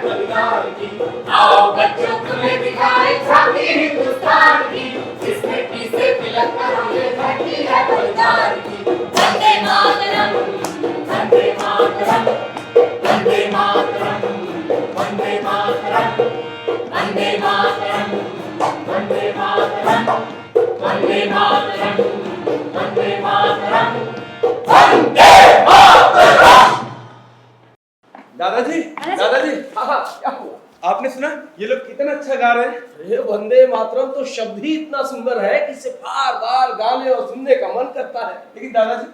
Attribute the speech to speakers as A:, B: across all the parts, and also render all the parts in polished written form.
A: बलिदान की। आओ बच्चों तुम्हें दिखाए झांकी हिंदुस्तान की, जिस मिट्टी से तिलक करो ये धरती है बलिदान की। वंदे मातरम, वंदे मातरम, वंदे मातरम, वंदे मातरम, वंदे मातरम, वंदे मातरम, वंदे मातरम, वंदे मातरम, वंदे मातरम।
B: दादाजी, दादाजी, हाँ, क्या हुआ? आपने सुना ये लोग कितना अच्छा गा रहे हैं?
C: अरे वंदे मातरम तो शब्द ही इतना सुंदर है कि इसे बार बार गाने और सुनने का मन करता है।
B: लेकिन दादाजी,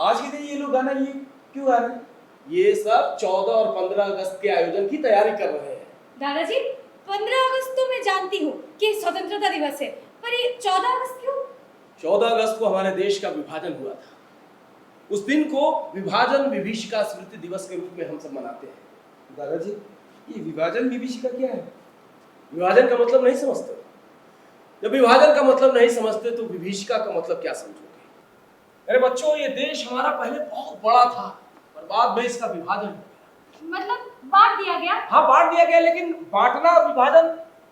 B: आज के दिन ये लोग गाना ये क्यों गा रहे हैं?
C: ये सब 14 और 15 अगस्त के आयोजन की तैयारी कर रहे हैं।
D: दादाजी, 15 अगस्त तो मैं जानती हूँ कि स्वतंत्रता दिवस है, पर ये 14 अगस्त क्यों?
C: 14 अगस्त को हमारे देश का विभाजन हुआ था। उस दिन को विभाजन विभीषिका स्मृति दिवस के रूप में हम सब मनाते हैं।
B: दादाजी, ये विभाजन विभीषिका क्या है?
C: विभाजन का मतलब नहीं समझते? जब विभाजन का मतलब नहीं समझते तो विभीषिका का मतलब क्या समझोगे? अरे बच्चों, ये देश हमारा पहले बहुत बड़ा था, पर बाद में इसका विभाजन हो गया।
D: मतलब बांट दिया गया?
C: हाँ, बांट दिया गया, लेकिन बांटना और विभाजन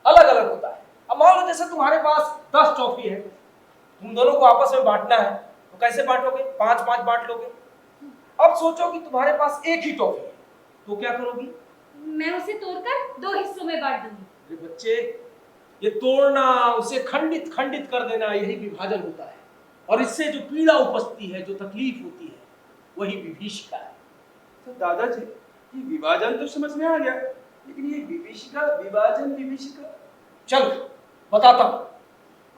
C: अलग अलग होता है। अब मान लो जैसे तुम्हारे पास 10 टॉफी है, तुम दोनों को आपस में बांटना है, तो कैसे बांटोगे? 5-5 बांट लोगे। अब सोचो कि तुम्हारे पास एक ही टॉफी है, तो क्या करोगी?
D: मैं उसे तोड़कर 2 हिस्सों में बांट दूंगी।
C: अरे बच्चे, ये तोड़ना, उसे खंडित खंडित कर देना, यही विभाजन होता है। और इससे जो पीड़ा उपजती है, जो तकलीफ होती है, वही विभीषिका है।
B: तो दादाजी, ये विभाजन तो समझ में आ गया, लेकिन ये विभीषिका, विभाजन विभीषिका,
C: चलो बताता हूँ।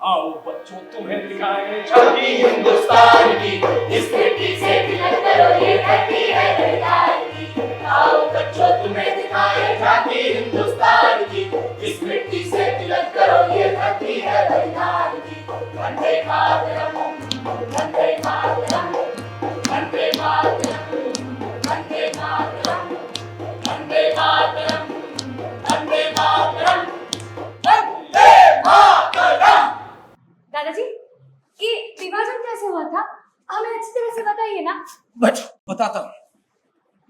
C: आओ बच्चों, तुम्हें दिखाएं
A: झांकी हिंदुस्तान की, इस मिट्टी से तिलक करो ये धरती है बलिदान की। आओ बच्चों तुम्हें दिखाएं झांकी हिंदुस्तान की, इस मिट्टी से तिलक करो ये धरती है बलिदान की। वंदे मातरम, वंदे मातरम, वंदे मातरम, वंदे मातरम, वंदे मातरम, वंदे मातरम, वंदे मातरम।
D: दादाजी, ये विभाजन कैसे हुआ था? हमें अच्छी तरह से बताइए ना।
C: बच्चों बताता हूँ,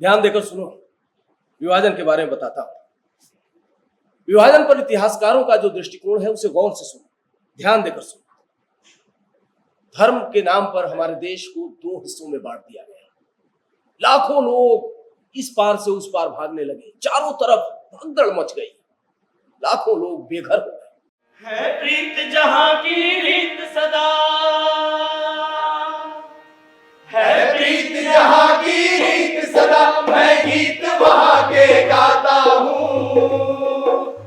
C: ध्यान देकर सुनो। विभाजन के बारे में बताता हूँ। विभाजन पर इतिहासकारों का जो दृष्टिकोण है उसे गौर से सुनो, ध्यान देकर सुनो। धर्म के नाम पर हमारे देश को 2 हिस्सों में बांट दिया गया। लाखों लोग इस पार से उस पार भागने लगे, चारों तरफ भगदड़ मच गई, लाखों लोग बेघर हो गए।
A: है प्रीत जहां की रीत सदा, है प्रीत जहां की रीत सदा, मैं गीत वहां के गाता हूँ।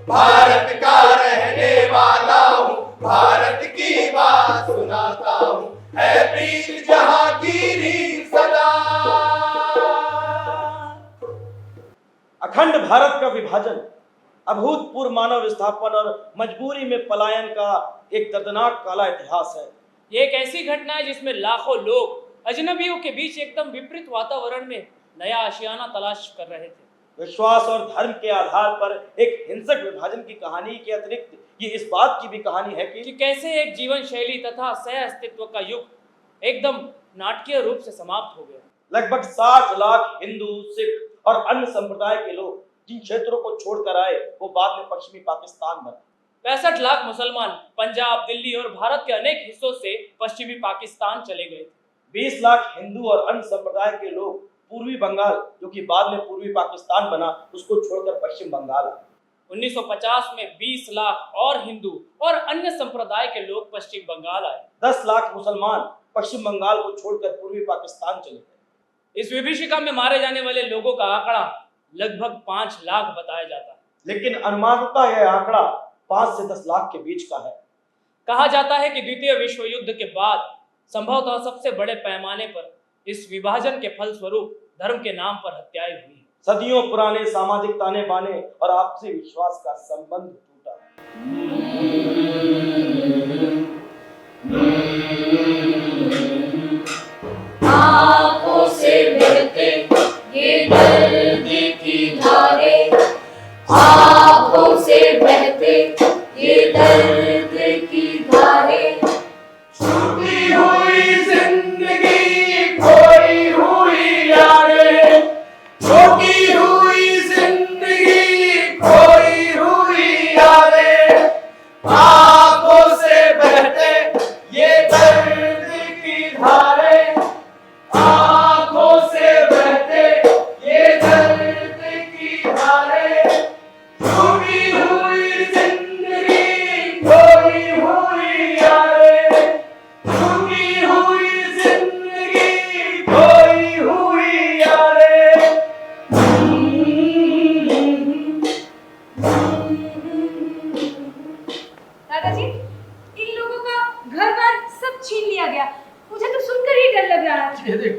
A: भारत का रहने वाला हूँ, भारत की बात सुनाता हूँ। है प्रीत जहां की रीत सदा।
E: अखंड भारत का विभाजन अभूतपूर्व मानव विस्थापन और मजबूरी में पलायन का एक दर्दनाक काला इतिहास है।
F: ये एक ऐसी घटना है जिसमें लाखों लोग अजनबियों के बीच एकदम विपरीत वातावरण में नया आशियाना तलाश कर रहे थे।
E: विश्वास और धर्म के आधार पर एक हिंसक विभाजन की कहानी के अतिरिक्त ये इस बात की भी कहानी है कि
F: कैसे एक जीवन शैली तथा सह अस्तित्व का युग एकदम नाटकीय रूप से समाप्त हो गया।
E: लगभग 60 लाख हिंदू, सिख और अन्य संप्रदाय के लोग जिन क्षेत्रों को छोड़कर आए वो बाद में पश्चिमी पाकिस्तान बने।
F: 65 लाख मुसलमान पंजाब, दिल्ली और भारत के अनेक हिस्सों से पश्चिमी पाकिस्तान चले गए थे।
E: 20 लाख हिंदू और अन्य संप्रदाय के लोग पूर्वी बंगाल, जो कि बाद में पूर्वी पाकिस्तान बना, उसको छोड़कर पश्चिम बंगाल आए।
F: 1950 में 20 लाख और हिंदू और अन्य संप्रदाय के लोग पश्चिम बंगाल आए।
E: 10 लाख मुसलमान पश्चिम बंगाल को छोड़कर पूर्वी पाकिस्तान चले गए।
F: इस विभीषिका में मारे जाने वाले लोगों का आंकड़ा लगभग 5 लाख बताया जाता है,
E: लेकिन अनुमानतः यह आंकड़ा 5 से 10 लाख के बीच का है।
F: कहा जाता है कि द्वितीय विश्व युद्ध के बाद संभवतः सबसे बड़े पैमाने पर इस विभाजन के फलस्वरूप धर्म के नाम पर हत्याएं हुई।
E: सदियों पुराने सामाजिक ताने बाने और आपसी विश्वास का संबंध टूटा।
A: आँखों से बहते ये दर्द की धारे, आँखों से बहते ये दर्द की धारे। छूटी हुई जिंदगी, खोई हुई यादें, छूटी हुई जिंदगी,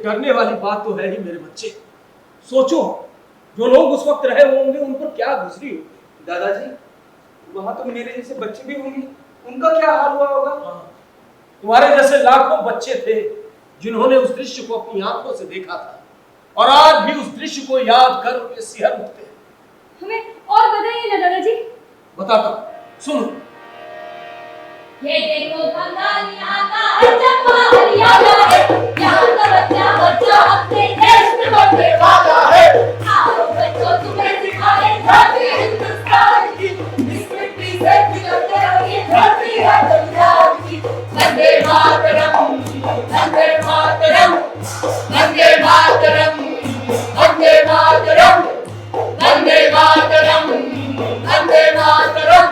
C: डरने वाली बात तो है ही मेरे बच्चे। सोचो, जो लोग उस वक्त रहे होंगे उन पर क्या गुजरी होगी।
B: दादाजी, वहां तो मेरे जैसे बच्चे भी होंगे, उनका क्या हाल हुआ होगा?
C: तुम्हारे जैसे लाखों बच्चे थे जिन्होंने उस दृश्य को अपनी आंखों से देखा था, और आज भी उस दृश्य को याद कर उनके सिहर उठते हैं।
D: हमें और बताइए ना दादाजी।
C: बताता हूं, सुनो।
D: ये देखो बंगाल यहाँ का है चंपा हरियाणा है, यहाँ का बच्चा बच्चा अपने देश में बनने वाला है। आओ बच्चों तुम्हें सिखाए धरती हिंदुस्तान की, इस मिट्टी से खिलते हो ये धरती है पंजाब की। वंदे मातरम, वंदे मातरम, वंदे मातरम, वंदे मातरम, वंदे मातरम, वंदे मातरम,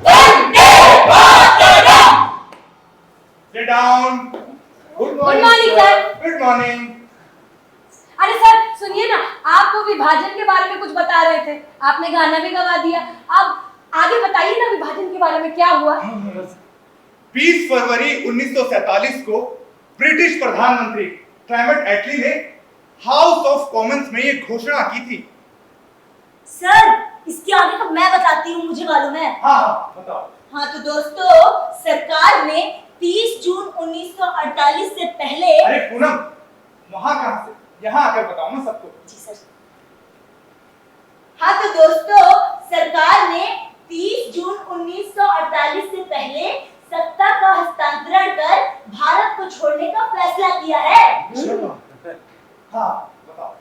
D: वंदे मातरम।
G: Sit down. Good morning,
D: morning,
G: sir.
D: sir.
G: Good morning.
D: अरे सर सुनिए ना, आप वो विभाजन के बारे में कुछ बता रहे थे, आपने गाना भी गवा दिया। अब आगे बताइए ना, विभाजन के बारे में क्या हुआ?
G: 20 फरवरी 1947 को ब्रिटिश प्रधानमंत्री क्लेमेंट एटली ने हाउस ऑफ कॉमन्स में ये घोषणा की थी।
H: सर इसके आगे का मैं बताती हूँ, मुझे मालूम है।
G: हाँ बताओ।
H: हाँ तो दोस्तों, सरकार ने 30 जून 1948 से पहले।
G: अरे पूनम, वहां कहां से, यहाँ आकर बताओ ना सबको।
H: जी सर। हाँ तो दोस्तों, सरकार ने 30 जून 1948 से पहले सत्ता का हस्तांतरण कर भारत को छोड़ने का फैसला किया है।
G: हाँ बताओ।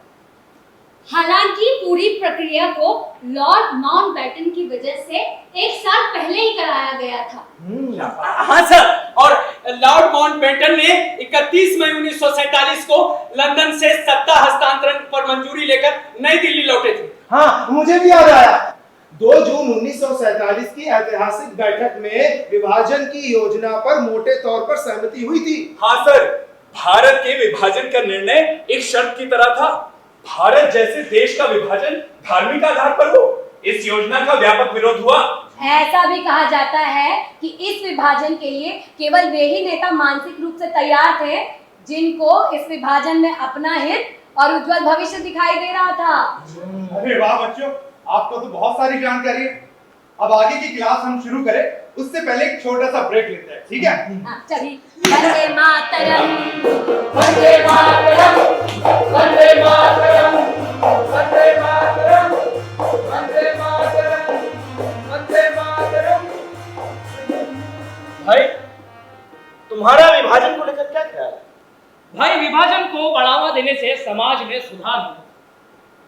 D: हालांकि पूरी प्रक्रिया को लॉर्ड माउंटबेटन की वजह से 1 साल पहले ही कराया गया था।
B: हाँ सर, और लॉर्ड माउंटबेटन ने 31 मई 1947 को लंदन से सत्ता हस्तांतरण पर मंजूरी लेकर नई दिल्ली लौटे थे।
I: हाँ मुझे भी याद आया। 2 जून 1947 की ऐतिहासिक बैठक में विभाजन की योजना पर मोटे तौर पर सहमति हुई थी।
J: हाँ सर, भारत के विभाजन का निर्णय एक शर्त की तरह था। भारत जैसे देश का विभाजन धार्मिक आधार पर हो, इस योजना का व्यापक विरोध हुआ।
D: ऐसा भी कहा जाता है कि इस विभाजन के लिए केवल वे ही नेता मानसिक रूप से तैयार थे जिनको इस विभाजन में अपना हित और उज्जवल भविष्य दिखाई दे रहा था।
G: अरे वाह बच्चों, आपको तो बहुत सारी जानकारी है। अब आगे की क्लास हम शुरू करें, उससे पहले एक छोटा सा ब्रेक लेते हैं, ठीक है?
D: हाँ, चलिए। वंदे मातरम,
A: वंदे मातरम, वंदे मातरम, वंदे मातरम, वंदे मातरम, वंदे मातरम।
E: भाई, तुम्हारा विभाजन को लेकर क्या ख्याल है?
F: भाई, विभाजन को बढ़ावा देने से समाज में सुधार होगा,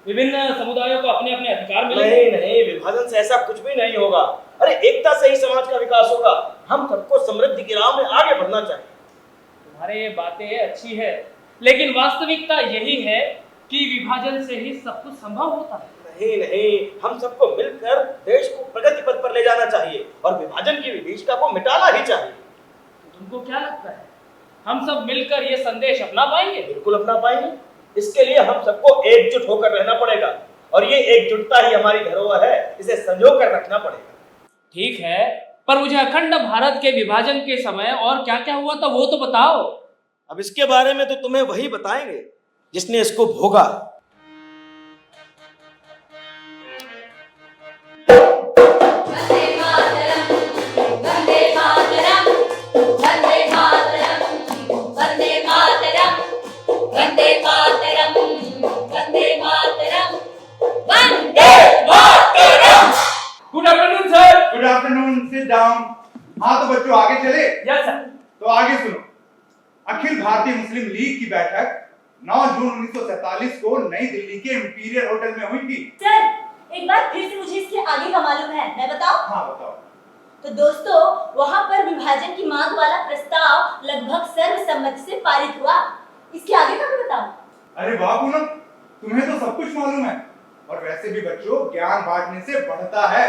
F: विभिन्न समुदायों को अपने अपने अधिकार मिलेंगे।
E: नहीं नहीं, विभाजन से ऐसा कुछ भी नहीं होगा। अरे एकता से ही समाज का विकास होगा। हम सबको समृद्धि की राह में आगे बढ़ना चाहिए।
F: तुम्हारे ये बातें अच्छी है, लेकिन वास्तविकता यही है कि विभाजन से ही सब कुछ संभव होता है।
E: नहीं नहीं, हम सबको मिलकर देश को प्रगति पथ पर ले जाना चाहिए और विभाजन की विभीषिका को मिटाना ही चाहिए।
F: तो तुमको क्या लगता है, हम सब मिलकर ये संदेश अपना पाएंगे?
E: बिल्कुल अपना पाएंगे। इसके लिए हम सबको एकजुट होकर रहना पड़ेगा, और ये एकजुटता ही हमारी धरोहर है, इसे संजो कर रखना पड़ेगा।
F: ठीक है, पर मुझे अखंड भारत के विभाजन के समय और क्या क्या हुआ था वो तो बताओ।
E: अब इसके बारे में तो तुम्हें वही बताएंगे जिसने इसको भोगा।
D: Vande Mataram, Vande Mataram, Vande Mataram, Vande Mataram, Vande Mataram, Vande Mataram, Vande Mataram.
B: Good afternoon sir.
G: Good afternoon, sit down. हाँ तो बच्चों आगे चले।
B: Yes sir.
G: तो आगे सुनो। अखिल भारतीय मुस्लिम लीग की बैठक 9 जून 1947 को नई दिल्ली के इंपीरियल होटल में हुई थी।
H: सर एक बार फिर से मुझे इसके आगे का मालूम है, मैं बताऊं?
G: हाँ बताओ।
H: तो दोस्तों, वहां पर विभाजन की मांग वाला प्रस्ताव लगभग सर्वसम्मति से पारित हुआ। इसके आगे का भी बताओ।
G: अरे वाह पूनम, तुम्हें तो सब कुछ मालूम है। और वैसे भी बच्चों, ज्ञान बांटने से बढ़ता है।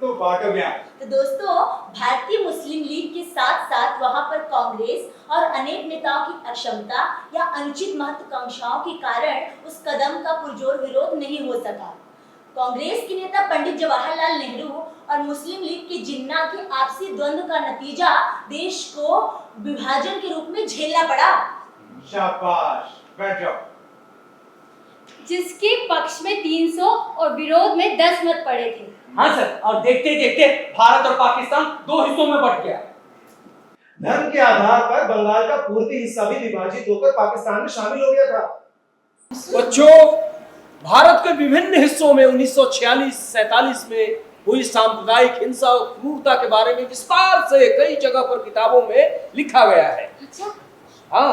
G: तो बांटो ज्ञान।
H: तो दोस्तों, भारतीय मुस्लिम लीग के साथ साथ वहां पर कांग्रेस और अनेक नेताओं की अक्षमता या अनुचित महत्वाकांक्षाओं के कारण उस कदम का पुरजोर विरोध नहीं हो सका। कांग्रेस के नेता पंडित जवाहरलाल नेहरू और मुस्लिम लीग के जिन्ना के आपसी द्वंद्व का नतीजा देश को विभाजन के रूप में झेलना पड़ा।
G: शाबाश। बैठ जाओ।
D: जिसके पक्ष में 300 और विरोध में 10 मत पड़े थे।
B: हाँ सर, और देखते देखते भारत और पाकिस्तान 2 हिस्सों में बंट गया।
I: धर्म के आधार पर बंगाल का पूर्वी हिस्सा भी विभाजित होकर पाकिस्तान में शामिल हो गया था।
C: बच्चों, भारत के विभिन्न हिस्सों में 1946-47 में हुई सांप्रदायिक हिंसा और क्रूरता के बारे में विस्तार से कई जगह पर किताबों में लिखा गया है।
D: अच्छा,
C: हाँ,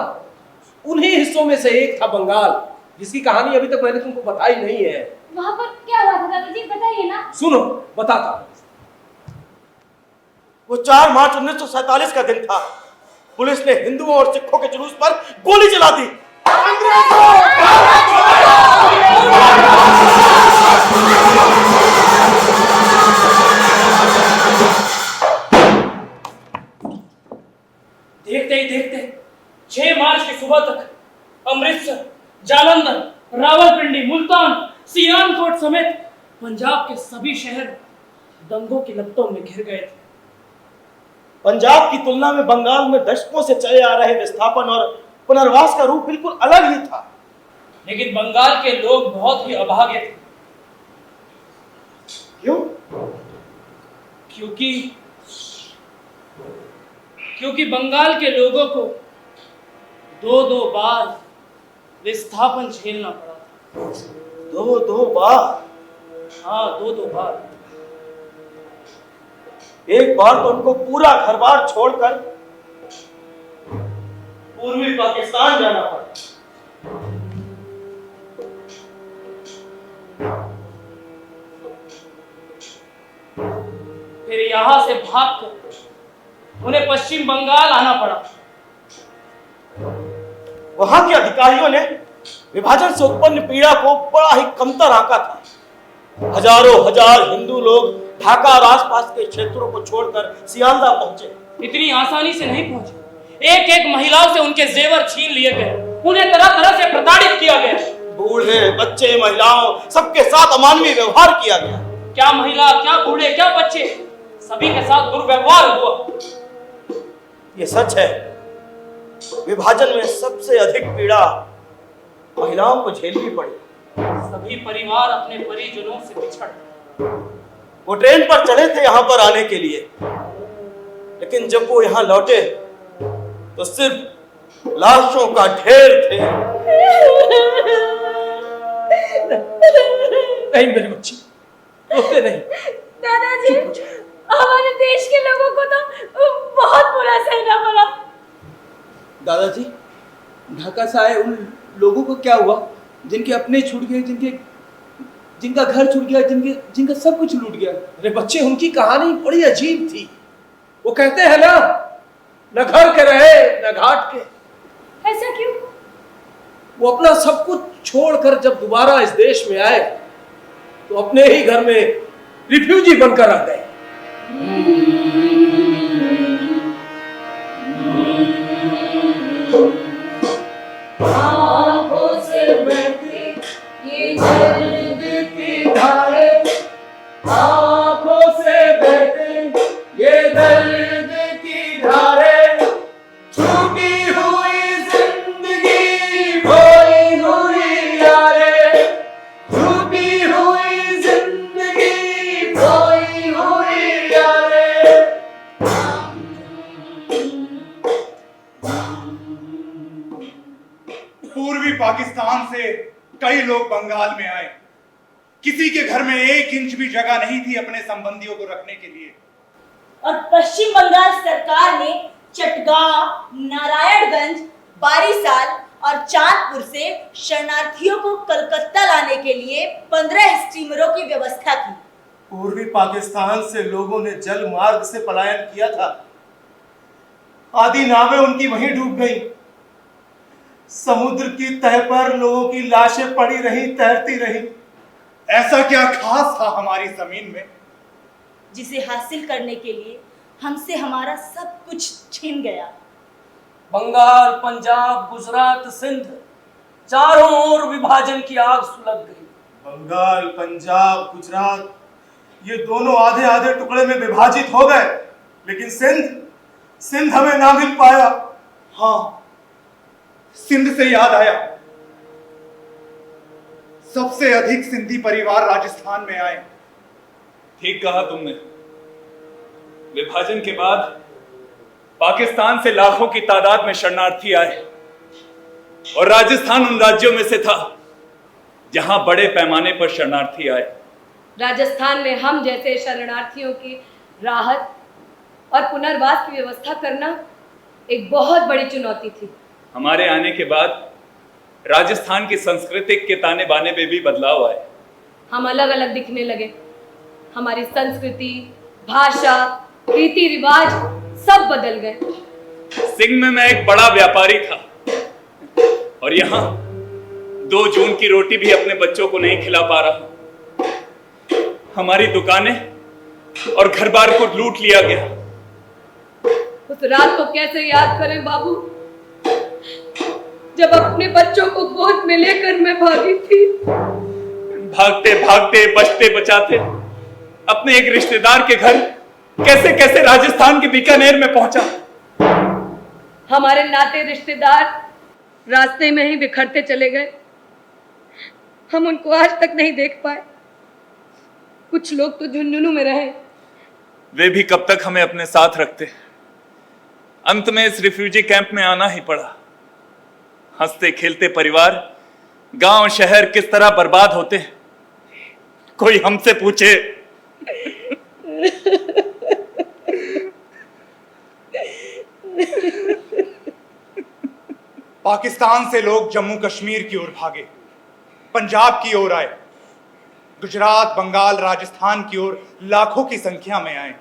C: उन्हीं हिस्सों में से एक था बंगाल, जिसकी कहानी अभी तक मैंने तुमको बताई नहीं है।
D: वहाँ पर क्या हुआ था दादाजी, बताइए ना।
C: सुनो, बताता हूं।
E: वो 4 मार्च 1947 का दिन था। पुलिस ने हिंदुओं और सिखों के जुलूस पर गोली चला दी।
F: देखते ही देखते 6 मार्च की सुबह तक अमृतसर, जालंधर, रावलपिंडी, मुल्तान, सियालकोट समेत पंजाब के सभी शहर दंगों की लपटों में घिर गए थे।
E: पंजाब की तुलना में बंगाल में दशकों से चले आ रहे विस्थापन और पुनर्वास का रूप बिल्कुल अलग ही था।
F: लेकिन बंगाल के लोग बहुत ही अभागे थे।
E: क्यों?
F: क्योंकि बंगाल के लोगों को 2-2 बार विस्थापन झेलना पड़ा था।
E: 2-2 बार?
F: हाँ, 2-2 बार।
E: एक बार तो उनको पूरा घर-बार छोड़कर पूर्वी पाकिस्तान जाना पड़ा।
F: फिर यहां से भागकर उन्हें पश्चिम बंगाल आना पड़ा।
E: वहां के अधिकारियों ने विभाजन से उत्पन्न पीड़ा को बड़ा ही कमतर आंका था। हजारों हजार हिंदू लोग ढाका और आसपास के क्षेत्रों को छोड़कर सियालदा पहुंचे।
F: इतनी आसानी से नहीं पहुंचे। एक एक महिलाओं से उनके जेवर छीन लिए गए, उन्हें तरह तरह से प्रताड़ित किया गया।
E: बूढ़े, बच्चे, महिलाओं सबके साथ अमानवीय व्यवहार किया गया।
F: क्या महिला, क्या बूढ़े, क्या बच्चे, सभी के साथ दुर्व्यवहार हुआ।
E: ये सच है, विभाजन में सबसे अधिक पीड़ा महिलाओं को झेलनी पड़ी।
F: सभी परिवार अपने परिजनों से बिछड़।
E: वो ट्रेन पर चढ़े थे यहाँ पर आने के लिए, लेकिन जब वो यहाँ लौटे तो सिर्फ लाशों का ढेर थे।
C: नहीं मेरी बच्ची, रोते नहीं।
D: दादाजी, हमारे देश के लोगों को तो बहुत बुरा सहना पड़ा।
K: दादाजी, ढाका से आए उन लोगों को क्या हुआ जिनके अपने छूट गए, जिनका घर छूट गया, जिनका सब कुछ लूट गया?
C: अरे बच्चे, उनकी कहानी बड़ी अजीब थी। वो कहते हैं ना, न घर के रहे न घाट के।
D: ऐसा क्यों?
C: वो अपना सब कुछ छोड़कर जब दोबारा इस देश में आए तो अपने ही घर में रिफ्यूजी बनकर आ गए।
A: आंखों से बहती ये दर्द की धारें, आंखों से बहती ये दर्द की धारें, छूटी हुई जिंदगी खोई हुई यारें, छूटी हुई जिंदगी खोई हुई यारें।
G: पूर्वी पाकिस्तान से कई लोग बंगाल में आए। किसी के घर में 1 इंच भी जगह नहीं थी अपने संबंधियों को रखने के लिए।
H: और पश्चिम बंगाल सरकार ने चटगांव, नारायणगंज, बारिसाल और चांदपुर से शरणार्थियों को कलकत्ता लाने के लिए 15 स्टीमरों की व्यवस्था की।
I: पूर्वी पाकिस्तान से लोगों ने जल मार्ग से पलायन किया था। आधी नावें उनकी वहीं डूब गईं। समुद्र की तह पर लोगों की लाशें पड़ी रहीं, तैरती रहीं।
G: ऐसा क्या खास था हमारी जमीन में
H: जिसे हासिल करने के लिए हमसे हमारा सब कुछ छीन गया?
B: बंगाल, पंजाब, गुजरात, सिंध, चारों ओर विभाजन की आग सुलग गई।
I: बंगाल, पंजाब, गुजरात ये दोनों आधे आधे टुकड़े में विभाजित हो गए, लेकिन सिंध हमें ना मिल पाया।
G: हाँ, सिंध से याद आया, सबसे अधिक सिंधी परिवार राजस्थान में आए।
J: ठीक कहा तुमने। विभाजन के बाद पाकिस्तान से लाखों की तादाद में शरणार्थी आए और राजस्थान उन राज्यों में से था जहां बड़े पैमाने पर शरणार्थी आए।
L: राजस्थान में हम जैसे शरणार्थियों की राहत और पुनर्वास की व्यवस्था करना एक बहुत बड़ी चुनौती थी।
J: हमारे आने के बाद राजस्थान की सांस्कृतिक के ताने बाने में भी बदलाव आए।
L: हम अलग अलग दिखने लगे। हमारी संस्कृति, भाषा, रीति रिवाज सब बदल गए।
J: सिंह में मैं एक बड़ा व्यापारी था और यहाँ 2 जून की रोटी भी अपने बच्चों को नहीं खिला पा रहा। हमारी दुकानें और घर बार को लूट लिया गया।
L: उस रात को कैसे याद करें बाबू, जब अपने बच्चों को गोद में लेकर मैं भागी थी।
J: भागते भागते बचते बचाते अपने एक रिश्तेदार के घर कैसे कैसे राजस्थान के बीकानेर में पहुंचा।
L: हमारे नाते रिश्तेदार रास्ते में ही बिखरते चले गए। हम उनको आज तक नहीं देख पाए। कुछ लोग तो झुंझुनू में रहे।
J: वे भी कब तक हमें अपने साथ रखते। अंत में इस रिफ्यूजी कैंप में आना ही पड़ा। हंसते खेलते परिवार, गांव शहर किस तरह बर्बाद होते, कोई हमसे पूछे।
G: पाकिस्तान से लोग जम्मू कश्मीर की ओर भागे, पंजाब की ओर आए, गुजरात, बंगाल, राजस्थान की ओर लाखों की संख्या में आए।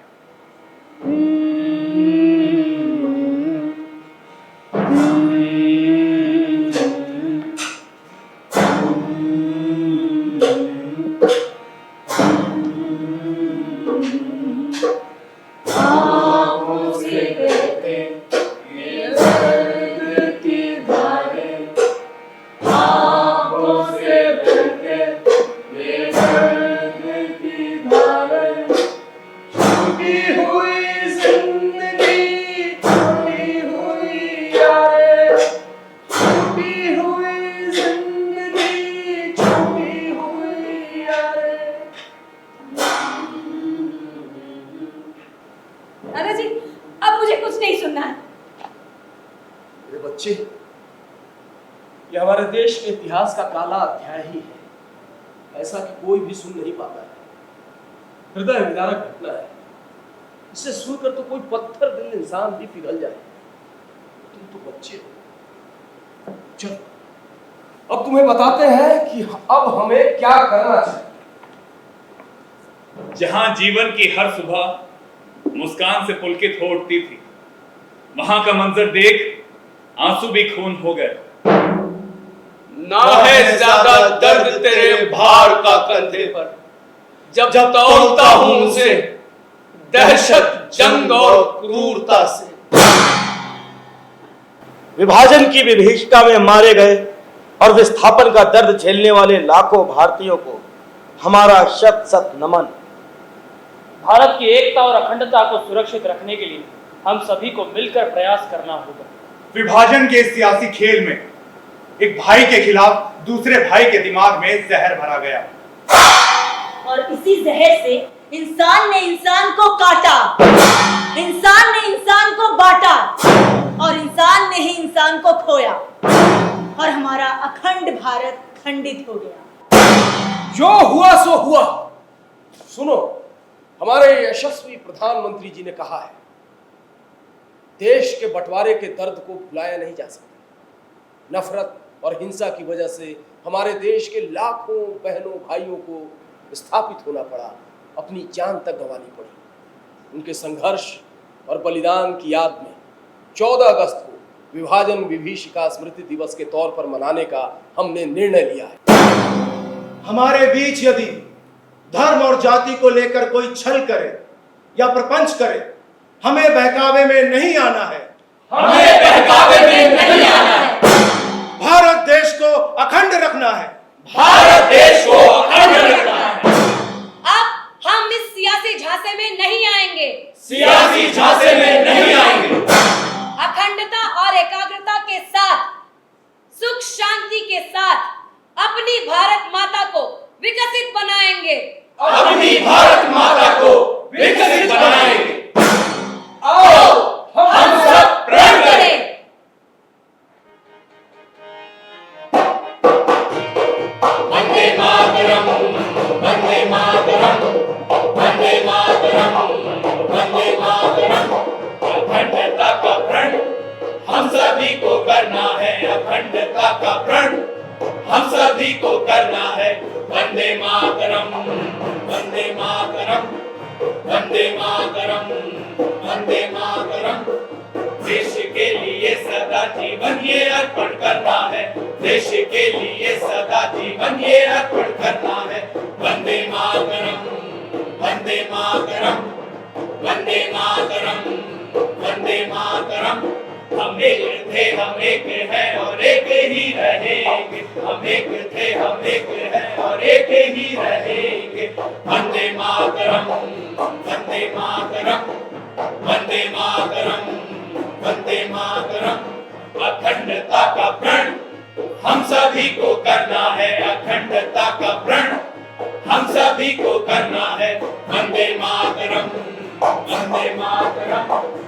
C: ये हमारे देश के इतिहास का काला अध्याय ही है, ऐसा कि कोई भी सुन नहीं पाता है। हृदय विदारक घटना है। इसे सुनकर तो कोई पत्थर दिल इंसान भी पिघल जाए। तुम तो बच्चे हो। चलो अब तुम्हें बताते हैं कि अब हमें क्या करना चाहिए।
J: जहां जीवन की हर सुबह मुस्कान से पुलकित हो उठती थी, वहां का मंजर देख आंसू भी खून हो गए।
B: ना है ज्यादा दर्द तेरे भार का कंधे पर, जब तोड़ता हूं उसे दहशत, जंग और क्रूरता से।
E: विभाजन की विभीषिका में मारे गए और विस्थापन का दर्द झेलने वाले लाखों भारतीयों को हमारा शत शत नमन।
F: भारत की एकता और अखंडता को सुरक्षित रखने के लिए हम सभी को मिलकर प्रयास करना होगा।
G: विभाजन के सियासी खेल में एक भाई के खिलाफ दूसरे भाई के दिमाग में जहर भरा गया
H: और इसी जहर से इंसान ने इंसान को काटा, इंसान ने इंसान को बांटा और इंसान ने ही इंसान को खोया और हमारा अखंड भारत खंडित हो गया।
C: जो हुआ सो हुआ। सुनो, हमारे यशस्वी प्रधानमंत्री जी ने कहा है, देश के बंटवारे के दर्द को भुलाया नहीं जा सकता। नफरत और हिंसा की वजह से हमारे देश के लाखों बहनों भाइयों को विस्थापित होना पड़ा, अपनी जान तक गंवानी पड़ी। उनके संघर्ष और बलिदान की याद में 14 अगस्त को विभाजन विभीषिका स्मृति दिवस के तौर पर मनाने का हमने निर्णय लिया है।
I: हमारे बीच यदि धर्म और जाति को लेकर कोई छल करे या प्रपंच करे, हमें बहकावे में नहीं आना है।
B: हमें बहकावे में नहीं आना है।
I: भारत देश को अखंड रखना है।
B: भारत देश को अखंड रखना है।
L: अब हम इस सियासी झांसे में नहीं आएंगे।
B: सियासी झांसे में नहीं आएंगे।
L: अखंडता और एकाग्रता के साथ, सुख शांति के साथ अपनी भारत माता को विकसित बनाएंगे।
B: अपनी भारत माता को विकसित बनाएंगे। आओ हम सब प्रण करें। वंदे मातरम, वंदे मातरम, वंदे मातरम, वंदे मातरम। अखंडता का प्रण हम सभी को करना है, अखंडता का प्रण हम सभी को करना है। वंदे मातरम, वंदे मातरम, वंदे मातरम, वंदे मातरम। देश के लिए सदा जीवन ये अर्पण करना है, देश के लिए सदा जीवन ये अर्पण करना है। वंदे मातरम, वंदे मातरम, वंदे मातरम, वंदे मातरम। हम एक थे, हम एक हैं और एक ही रहेंगे। हम एक थे, हम एक हैं और एक ही रहेंगे। वंदे मातरम, वंदे मातरम, वंदे मातरम, वंदे मातरम। अखंडता का प्रण हम सभी को करना है, अखंडता का प्रण हम सभी को करना है। वंदे मातरम, वंदे मातरम।